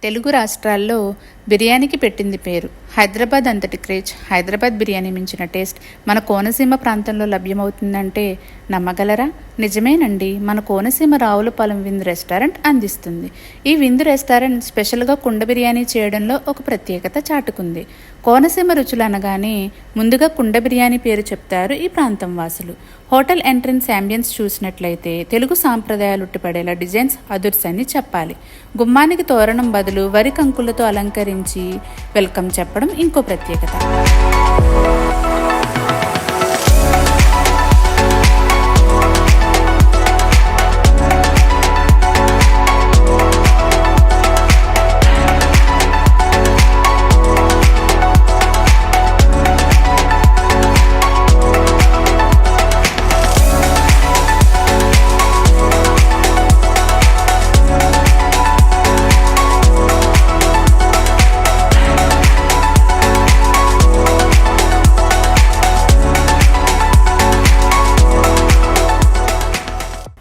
తెలుగు రాష్ట్రాల్లో బిర్యానీకి పెట్టింది పేరు. హైదరాబాద్ అంతటి క్రేజ్, హైదరాబాద్ బిర్యానీ మించిన టేస్ట్ మన కోనసీమ ప్రాంతంలో లభ్యమవుతుందంటే నమ్మగలరా? నిజమేనండి. మన కోనసీమ రావులపాలెం విందు రెస్టారెంట్ అందిస్తుంది. ఈ విందు రెస్టారెంట్ స్పెషల్గా కుండ బిర్యానీ చేయడంలో ఒక ప్రత్యేకత చాటుకుంది. కోనసీమ రుచులు అనగానే ముందుగా కుండ బిర్యానీ పేరు చెప్తారు ఈ ప్రాంతం వాసులు. హోటల్ ఎంట్రన్స్ యాంబియన్స్ చూసినట్లయితే తెలుగు సాంప్రదాయాలు ఉట్టిపడేలా డిజైన్స్ అదుర్స్ అని చెప్పాలి. గుమ్మానికి తోరణం బదులు వరి కంకులతో అలంకరించి వెల్కమ్ చెప్పడం ఇంకో ప్రత్యేకత.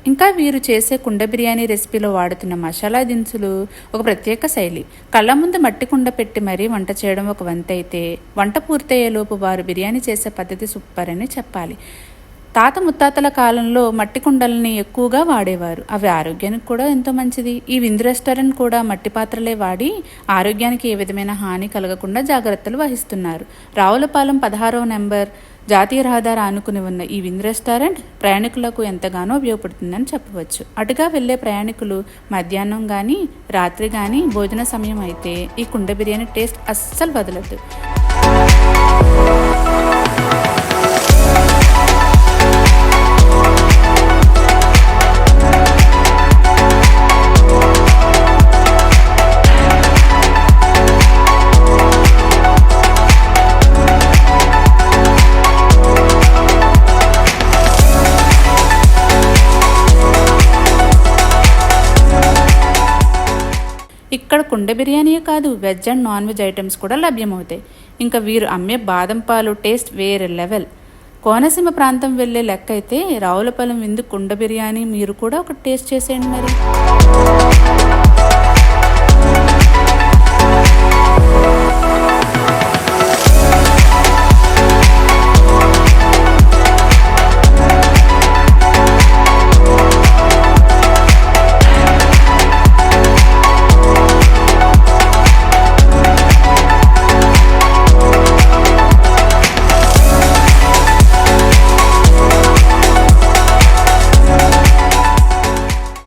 ఇంకా వీరు చేసే కుండ బిర్యానీ రెసిపీలో వాడుతున్న మసాలా దినుసులు ఒక ప్రత్యేక శైలి. కళ్ళ ముందు మట్టి కుండ పెట్టి మరీ వంట చేయడం ఒక వంత అయితే, వంట పూర్తయ్యేలోపు వారు బిర్యానీ చేసే పద్ధతి సూపర్ అని చెప్పాలి. తాత ముత్తాతల కాలంలో మట్టి కుండలని ఎక్కువగా వాడేవారు. అవి ఆరోగ్యానికి కూడా ఎంతో మంచిది. ఈ విందు రెస్టారెంట్ కూడా మట్టి పాత్రలే వాడి ఆరోగ్యానికి ఏ విధమైన హాని కలగకుండా జాగ్రత్తలు వహిస్తున్నారు. రావులపాలెం 16వ నెంబర్ జాతీయ రహదారి ఆనుకుని ఉన్న ఈ విందు రెస్టారెంట్ ప్రయాణికులకు ఎంతగానో ఉపయోగపడుతుందని చెప్పవచ్చు. అటుగా వెళ్లే ప్రయాణికులు మధ్యాహ్నం కానీ రాత్రి కానీ భోజన సమయం అయితే ఈ కుండ బిర్యానీ టేస్ట్ అస్సలు వదలదు. ఇక్కడ కుండ బిర్యానీయే కాదు, veg and non veg items కూడా లభ్యమవుతాయి. ఇంకా వీరు అమ్మే బాదం పాలు టేస్ట్ వేరే లెవెల్. కోనసీమ ప్రాంతం వెళ్లే లెక్క అయితే రావులపాలెం విందు కుండ బిర్యానీ మీరు కూడా ఒక టేస్ట్ చేసేయండి మరి.